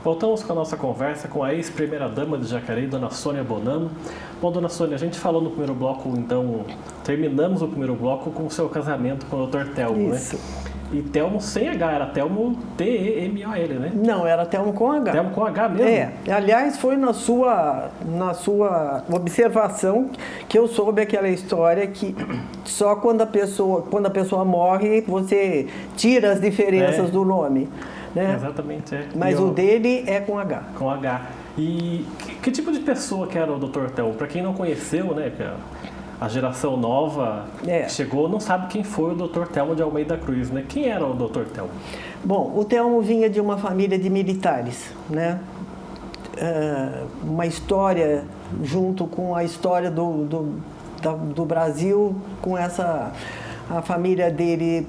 Voltamos com a nossa conversa com a ex-primeira-dama de Jacareí, Dona Sônia Bonano. Bom, Dona Sônia, a gente falou no primeiro bloco, então, terminamos o primeiro bloco com o seu casamento com o Dr. Telmo, Isso. né? E Telmo sem H, era Telmo T-E-M-O-L, né? Não, era Telmo com H. Telmo com H mesmo? Aliás, foi na sua observação que eu soube aquela história que só quando a pessoa morre, você tira as diferenças do nome. Né? Exatamente, é. Mas o dele é com H. Com H. E que tipo de pessoa que era o Dr. Telmo? Para quem não conheceu, né, a geração nova que chegou não sabe quem foi o Dr. Telmo de Almeida Cruz, né? Quem era o Dr. Telmo? Bom, o Telmo vinha de uma família de militares, né? Uma história junto com a história do Brasil, com essa... A família dele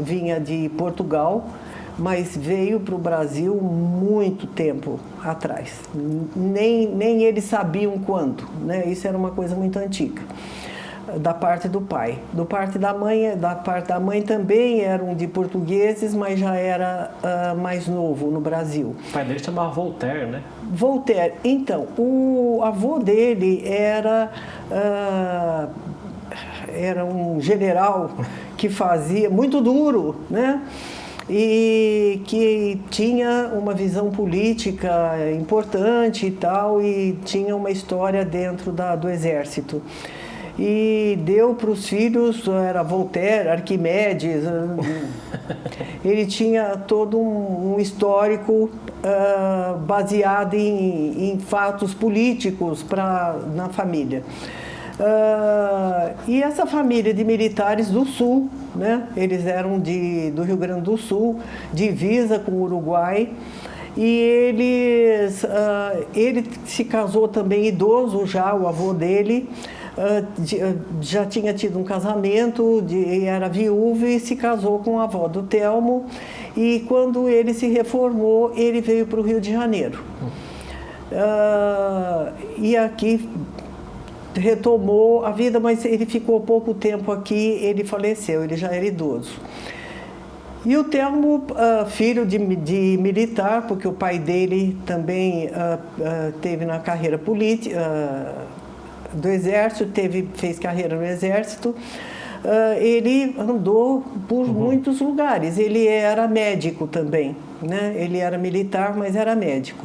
vinha de Portugal, mas veio para o Brasil muito tempo atrás. Nem eles sabiam quando, né? Isso era uma coisa muito antiga, da parte do pai. Da parte da mãe também eram de portugueses, mas já era mais novo no Brasil. O pai dele chamava Voltaire, né? Voltaire. Então, o avô dele era um general que fazia muito duro, né? E que tinha uma visão política importante e tal, e tinha uma história dentro do exército. E deu para os filhos, era Voltaire, Arquimedes, ele tinha todo um histórico baseado em fatos políticos na família. E essa família de militares do Sul, né? Eles eram do Rio Grande do Sul, divisa com o Uruguai, e ele se casou também idoso já, o avô dele já tinha tido um casamento, era viúvo e se casou com a avó do Telmo, e quando ele se reformou, ele veio para o Rio de Janeiro. E aqui retomou a vida, mas ele ficou pouco tempo aqui, ele faleceu, ele já era idoso. E o Telmo, filho de militar, porque o pai dele também teve na carreira política, do exército, fez carreira no exército, ele andou por muitos lugares, ele era médico também, né? Ele era militar, mas era médico.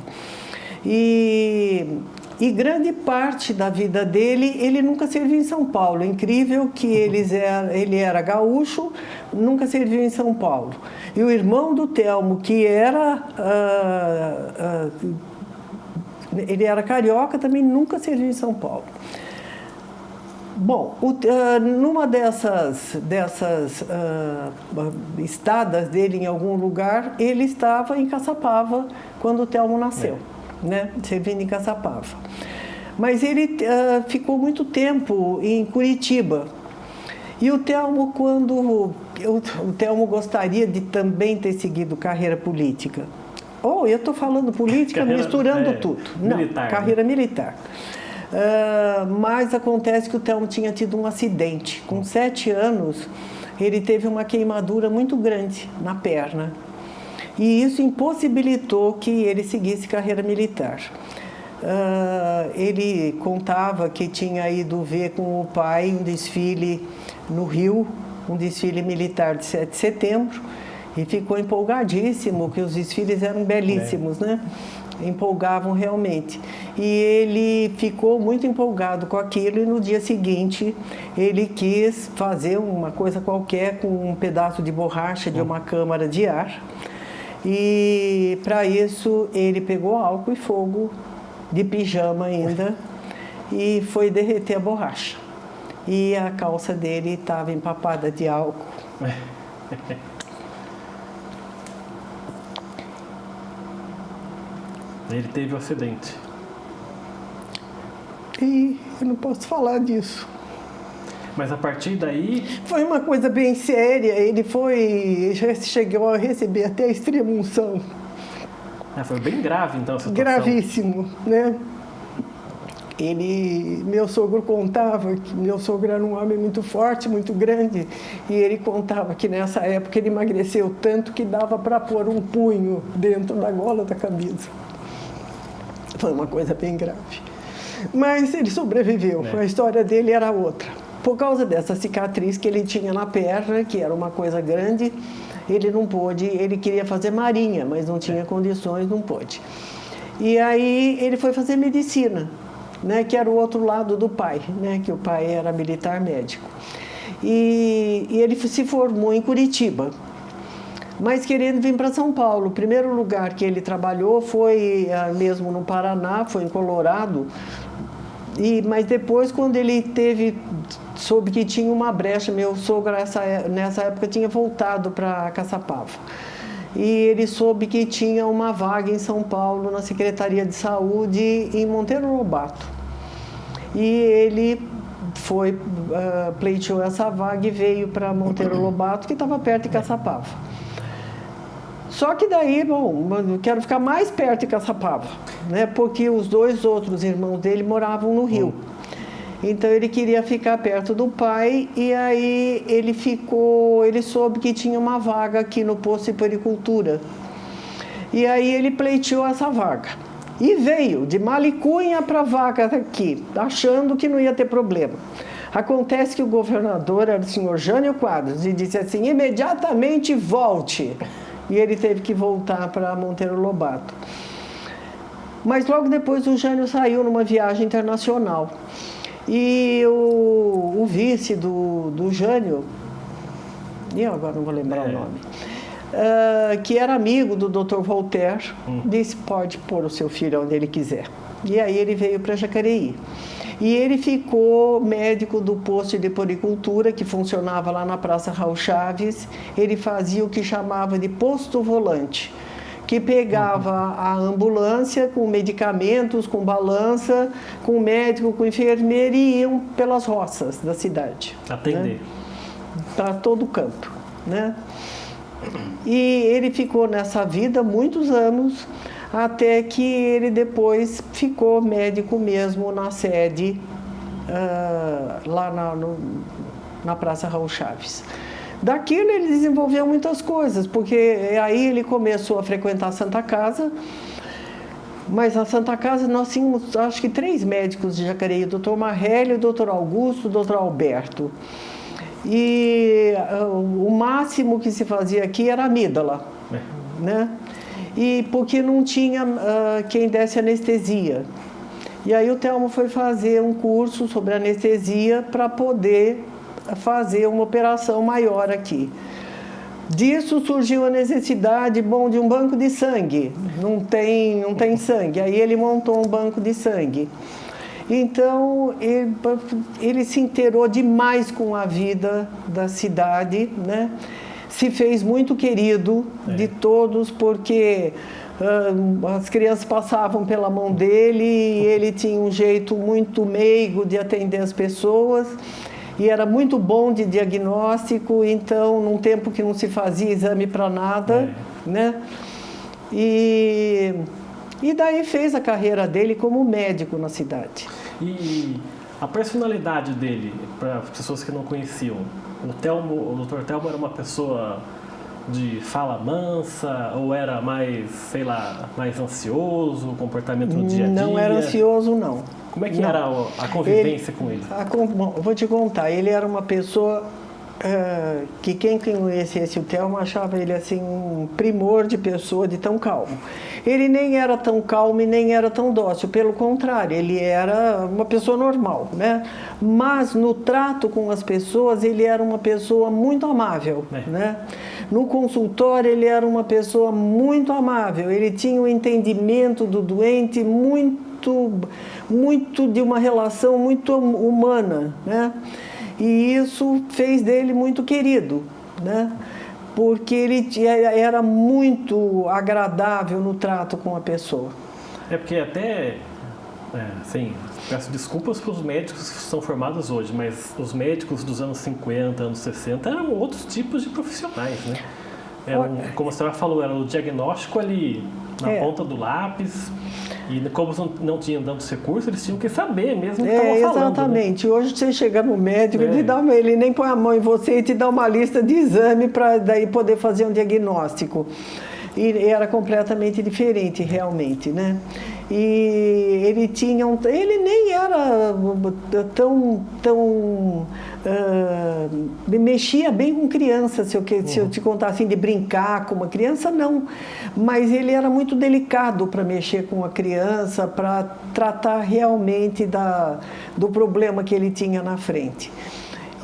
E grande parte da vida dele, ele nunca serviu em São Paulo. É incrível que ele era gaúcho, nunca serviu em São Paulo. E o irmão do Telmo, que ele era carioca, também nunca serviu em São Paulo. Bom, numa dessas estadas dele em algum lugar, ele estava em Caçapava quando o Telmo nasceu. Né, servindo em Caçapava. Mas ele ficou muito tempo em Curitiba. E o Telmo, o Telmo gostaria de também ter seguido carreira política. Eu estou falando política, misturando tudo. Militar, não, carreira militar. Mas acontece que o Telmo tinha tido um acidente. Com 7 anos, ele teve uma queimadura muito grande na perna. E isso impossibilitou que ele seguisse carreira militar. Ele contava que tinha ido ver com o pai um desfile no Rio, um desfile militar de 7 de setembro, e ficou empolgadíssimo, que os desfiles eram belíssimos, né? Empolgavam realmente. E ele ficou muito empolgado com aquilo, e no dia seguinte ele quis fazer uma coisa qualquer com um pedaço de borracha de uma câmara de ar. E para isso ele pegou álcool e fogo, de pijama ainda, e foi derreter a borracha. E a calça dele estava empapada de álcool. Ele teve um acidente. E eu não posso falar disso. Mas a partir daí... Foi uma coisa bem séria, ele chegou a receber até a extrema-unção. Foi bem grave, então, a situação. Gravíssimo, né? Meu sogro contava que meu sogro era um homem muito forte, muito grande, e ele contava que nessa época ele emagreceu tanto que dava para pôr um punho dentro da gola da camisa. Foi uma coisa bem grave. Mas ele sobreviveu, a história dele era outra. Por causa dessa cicatriz que ele tinha na perna, que era uma coisa grande, ele não pôde, ele queria fazer marinha, mas não tinha condições, não pôde. E aí ele foi fazer medicina, né, que era o outro lado do pai, né, que o pai era militar médico. E ele se formou em Curitiba, mas querendo vir para São Paulo. O primeiro lugar que ele trabalhou foi mesmo no Paraná, foi em Colorado. Mas depois, quando ele soube que tinha uma brecha, meu sogro nessa época tinha voltado para Caçapava. E ele soube que tinha uma vaga em São Paulo, na Secretaria de Saúde, em Monteiro Lobato. E ele pleiteou essa vaga e veio para Monteiro Lobato, que estava perto de Caçapava. Só que daí, bom, eu quero ficar mais perto de Caçapava, né? Porque os dois outros irmãos dele moravam no Rio. Então ele queria ficar perto do pai e aí ele soube que tinha uma vaga aqui no posto de puericultura. E aí ele pleiteou essa vaga. E veio de Malicunha para a vaga aqui, achando que não ia ter problema. Acontece que o governador era o senhor Jânio Quadros e disse assim: imediatamente volte. E ele teve que voltar para Monteiro Lobato. Mas logo depois o Jânio saiu numa viagem internacional. E o vice do Jânio, e eu agora não vou lembrar o nome, que era amigo do Dr. Voltaire, disse: pode pôr o seu filho onde ele quiser. E aí ele veio para Jacareí. E ele ficou médico do posto de puericultura, que funcionava lá na Praça Raul Chaves. Ele fazia o que chamava de posto volante, que pegava a ambulância com medicamentos, com balança, com médico, com enfermeiro e iam pelas roças da cidade. Atender. Né? Para todo canto, né? E ele ficou nessa vida muitos anos, até que ele depois ficou médico mesmo na sede, lá na Praça Raul Chaves. Daquilo ele desenvolveu muitas coisas, porque aí ele começou a frequentar a Santa Casa, mas a Santa Casa nós tínhamos acho que 3 médicos de Jacareí: o Dr. Marrélio, o Dr. Augusto, o Dr. Alberto. E o máximo que se fazia aqui era amígdala, né? E porque não tinha quem desse anestesia. E aí o Telmo foi fazer um curso sobre anestesia para poder fazer uma operação maior aqui. Disso surgiu a necessidade, de um banco de sangue. Não tem sangue. Aí ele montou um banco de sangue. Então, ele se inteirou demais com a vida da cidade, né? Se fez muito querido de todos, porque as crianças passavam pela mão dele e ele tinha um jeito muito meigo de atender as pessoas. E era muito bom de diagnóstico, então, num tempo que não se fazia exame para nada, né? E daí fez a carreira dele como médico na cidade. E a personalidade dele, para as pessoas que não conheciam, o Dr. Telmo era uma pessoa de fala mansa ou era mais, sei lá, mais ansioso, o comportamento no dia a dia? Não era ansioso, não. Como é que era a convivência com ele? Bom, eu vou te contar, ele era uma pessoa que quem conhecesse o Telmo achava ele assim um primor de pessoa, de tão calmo. Ele nem era tão calmo e nem era tão dócil, pelo contrário, ele era uma pessoa normal, né? Mas no trato com as pessoas ele era uma pessoa muito amável, né? No consultório ele era uma pessoa muito amável, ele tinha um entendimento do doente muito de uma relação muito humana, né? E isso fez dele muito querido, né? Porque ele era muito agradável no trato com a pessoa. Porque até, peço desculpas para os médicos que são formados hoje, mas os médicos dos anos 50, anos 60 eram outros tipos de profissionais, né? Como a senhora falou, era o diagnóstico ali na ponta do lápis. E como não tinham tantos recursos, eles tinham que saber mesmo o que estavam falando. Exatamente. Né? Hoje você chega no médico, ele nem põe a mão em você e te dá uma lista de exame para daí poder fazer um diagnóstico. E era completamente diferente, realmente, né? E ele nem era tão mexia bem com criança, se eu te contar assim, de brincar com uma criança, não. Mas ele era muito delicado para mexer com a criança, para tratar realmente do problema que ele tinha na frente.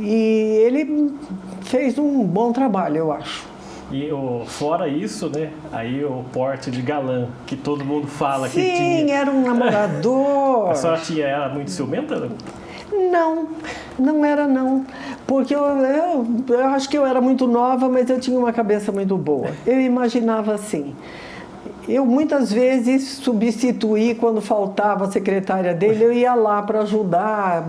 E ele fez um bom trabalho, eu acho. E fora isso, né? Aí o porte de galã, que todo mundo fala que tinha. Sim, era um namorador. A senhora era muito ciumenta? Não era não. Porque eu acho que eu era muito nova, mas eu tinha uma cabeça muito boa. Eu imaginava assim. Eu muitas vezes substituí quando faltava a secretária dele, eu ia lá para ajudar.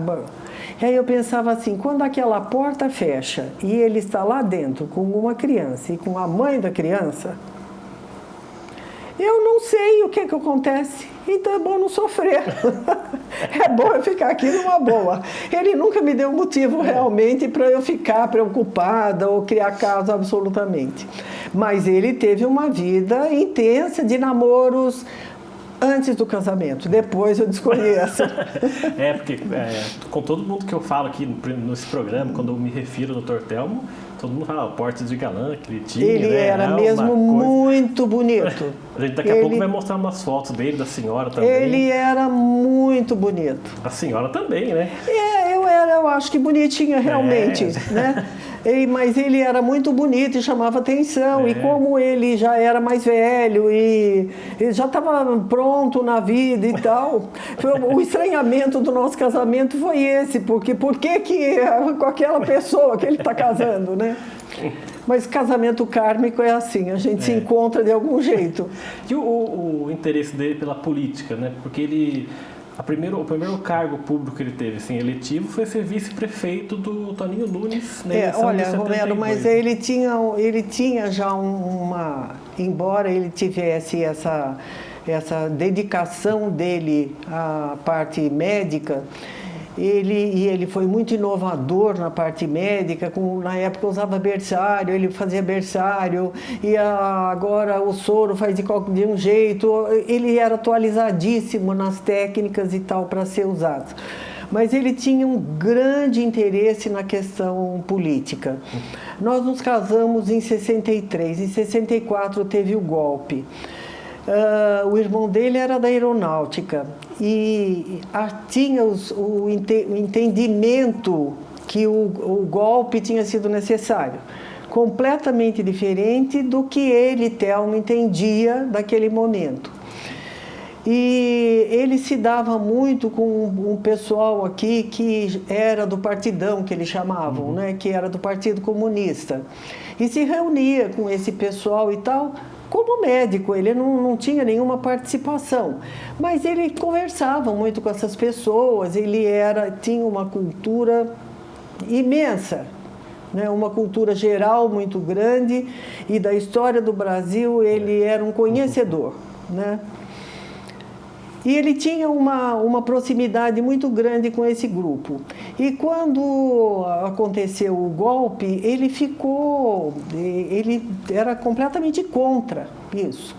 E aí eu pensava assim, quando aquela porta fecha e ele está lá dentro com uma criança e com a mãe da criança, eu não sei o que acontece, então é bom não sofrer. É bom eu ficar aqui numa boa. Ele nunca me deu motivo realmente para eu ficar preocupada ou criar caso absolutamente. Mas ele teve uma vida intensa de namoros antes do casamento, depois eu desconheço. Porque com todo mundo que eu falo aqui nesse programa, quando eu me refiro ao Dr. Telmo, todo mundo fala, porte de galã que ele tinha. Ele era mesmo muito bonito. A gente daqui a pouco vai mostrar umas fotos dele, da senhora também. Ele era muito bonito. A senhora também, né? Eu acho que bonitinha realmente, né? Mas ele era muito bonito e chamava atenção. E como ele já era mais velho e já estava pronto na vida e tal, o estranhamento do nosso casamento foi esse, porque por que com aquela pessoa que ele está casando, né? Mas casamento kármico é assim, a gente se encontra de algum jeito. E o interesse dele pela política, né? Porque o primeiro cargo público que ele teve, assim, eletivo, foi ser vice-prefeito do Toninho Nunes na eleição de 72. Romero, mas ele tinha já embora ele tivesse essa dedicação dele à parte médica, ele foi muito inovador na parte médica, na época usava berçário, ele fazia berçário, e agora o soro faz de um jeito, ele era atualizadíssimo nas técnicas e tal para ser usado. Mas ele tinha um grande interesse na questão política. Nós nos casamos em 63, em 64 teve o golpe. O irmão dele era da aeronáutica e tinha o entendimento que o golpe tinha sido necessário, completamente diferente do que ele, Telmo, entendia daquele momento. E ele se dava muito com um pessoal aqui que era do partidão, que eles chamavam, né? Que era do Partido Comunista. E se reunia com esse pessoal e tal. Como médico, ele não tinha nenhuma participação, mas ele conversava muito com essas pessoas, ele tinha uma cultura imensa, né? Uma cultura geral muito grande, e da história do Brasil ele era um conhecedor, né? E ele tinha uma proximidade muito grande com esse grupo. E quando aconteceu o golpe, ele era completamente contra isso.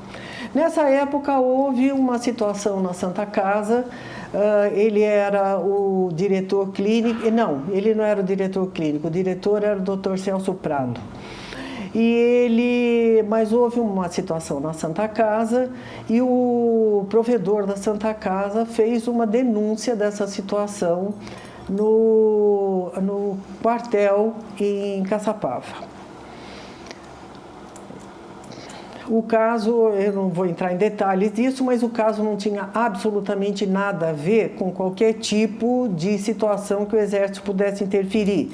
Nessa época houve uma situação na Santa Casa, ele era o diretor clínico, ele não era o diretor clínico, o diretor era o Dr. Celso Prado. Mas houve uma situação na Santa Casa e o provedor da Santa Casa fez uma denúncia dessa situação no quartel em Caçapava. O caso, eu não vou entrar em detalhes disso, mas o caso não tinha absolutamente nada a ver com qualquer tipo de situação que o Exército pudesse interferir.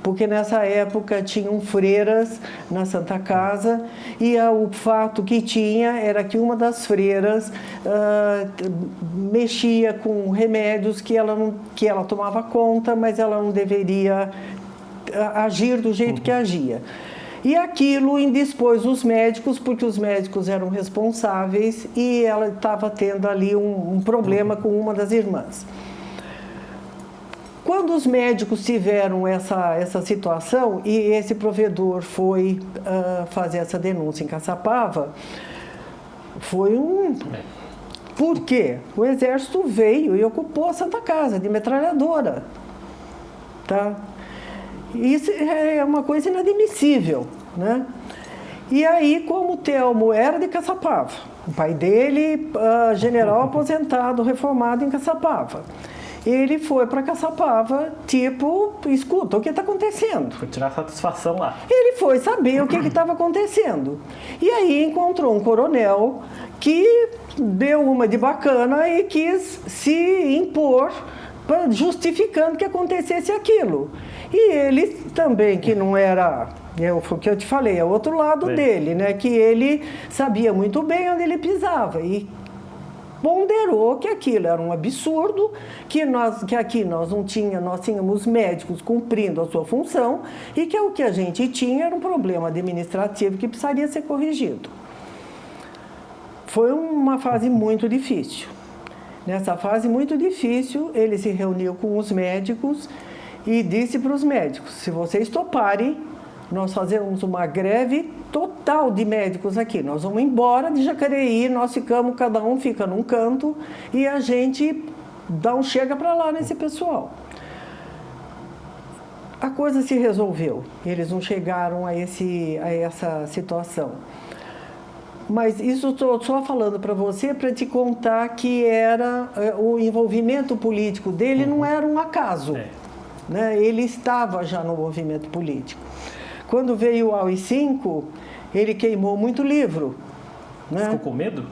Porque nessa época tinham freiras na Santa Casa e o fato que tinha era que uma das freiras mexia com remédios que ela tomava conta, mas ela não deveria agir do jeito que agia. E aquilo indispôs os médicos, porque os médicos eram responsáveis e ela estava tendo ali um problema com uma das irmãs. Quando os médicos tiveram essa situação e esse provedor foi fazer essa denúncia em Caçapava, foi Por quê? O exército veio e ocupou a Santa Casa de metralhadora. Tá? Isso é uma coisa inadmissível, né? E aí, como o Telmo era de Caçapava, o pai dele, general aposentado, reformado em Caçapava, ele foi para Caçapava, tipo, escuta, o que está acontecendo? Foi tirar satisfação lá. Ele foi saber o que estava acontecendo. E aí encontrou um coronel que deu uma de bacana e quis se impor, justificando que acontecesse aquilo. E ele também, que não era, o que eu te falei, é o outro lado dele, né? Que ele sabia muito bem onde ele pisava e ponderou que aquilo era um absurdo, que aqui nós tínhamos médicos cumprindo a sua função e que o que a gente tinha era um problema administrativo que precisaria ser corrigido. Foi uma fase muito difícil. Nessa fase muito difícil, ele se reuniu com os médicos e disse para os médicos: se vocês toparem, nós fazemos uma greve total de médicos aqui. Nós vamos embora de Jacareí, nós ficamos, cada um fica num canto e a gente dá um chega para lá nesse pessoal. A coisa se resolveu. Eles não chegaram a essa situação. Mas isso estou só falando para você para te contar que o envolvimento político dele não era um acaso. Né? Ele estava já no movimento político. Quando veio o AI-5, ele queimou muito livro. Né? Ficou com medo?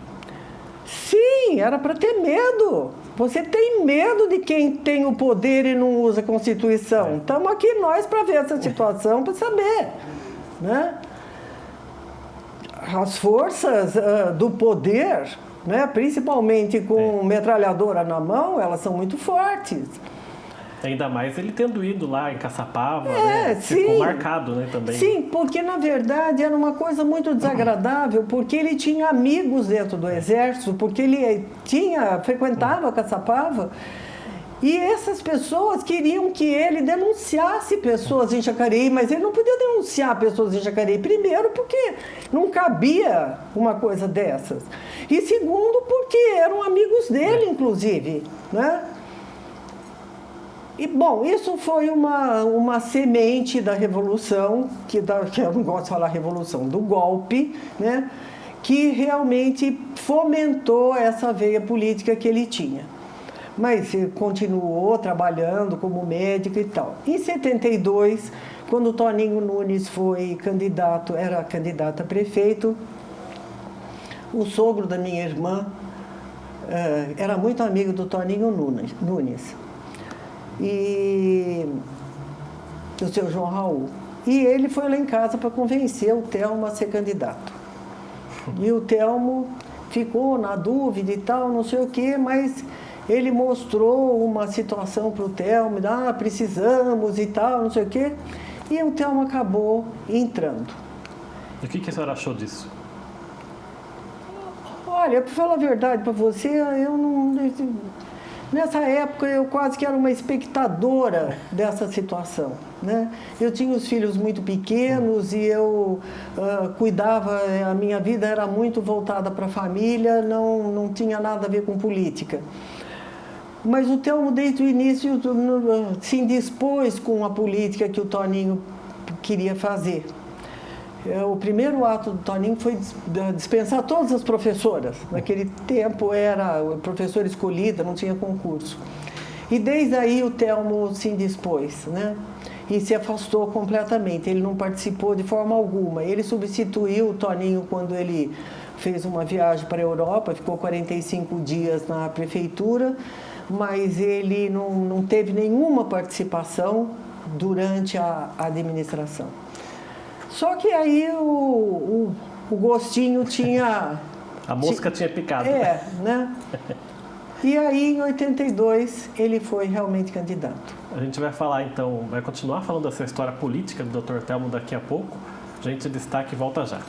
Sim, era para ter medo. Você tem medo de quem tem o poder e não usa a Constituição. Estamos aqui nós para ver essa situação, para saber. Né? As forças do poder, né, principalmente com metralhadora na mão, elas são muito fortes. Ainda mais ele tendo ido lá em Caçapava, né? Ficou marcado, né, também. Sim, porque na verdade era uma coisa muito desagradável, porque ele tinha amigos dentro do exército, porque ele frequentava Caçapava, e essas pessoas queriam que ele denunciasse pessoas em Jacareí, mas ele não podia denunciar pessoas em Jacareí, primeiro porque não cabia uma coisa dessas, e segundo porque eram amigos dele, inclusive, né? E, bom, isso foi uma semente da revolução, que eu não gosto de falar revolução, do golpe, né? Que realmente fomentou essa veia política que ele tinha. Mas ele continuou trabalhando como médico e tal. Em 72, quando o Toninho Nunes era candidato a prefeito, o sogro da minha irmã era muito amigo do Toninho Nunes. E o seu João Raul. E ele foi lá em casa para convencer o Telmo a ser candidato. E o Telmo ficou na dúvida e tal, não sei o quê, mas ele mostrou uma situação para o Telmo, precisamos e tal, não sei o quê, e o Telmo acabou entrando. E o que a senhora achou disso? Olha, para falar a verdade para você, eu não... Nessa época, eu quase que era uma espectadora dessa situação, né? Eu tinha os filhos muito pequenos e eu cuidava, a minha vida era muito voltada para a família, não tinha nada a ver com política. Mas o Telmo, desde o início, se indispôs com a política que o Toninho queria fazer. O primeiro ato do Toninho foi dispensar todas as professoras. Naquele tempo era professora escolhida, não tinha concurso. E desde aí o Telmo se indispôs, né? E se afastou completamente. Ele não participou de forma alguma. Ele substituiu o Toninho quando ele fez uma viagem para a Europa, ficou 45 dias na prefeitura, mas ele não teve nenhuma participação durante a administração. Só que aí o gostinho tinha... A mosca tinha picado. Né? E aí, em 82, ele foi realmente candidato. A gente vai falar, então, vai continuar falando dessa história política do Dr. Telmo daqui a pouco, Gente de Destaque volta já.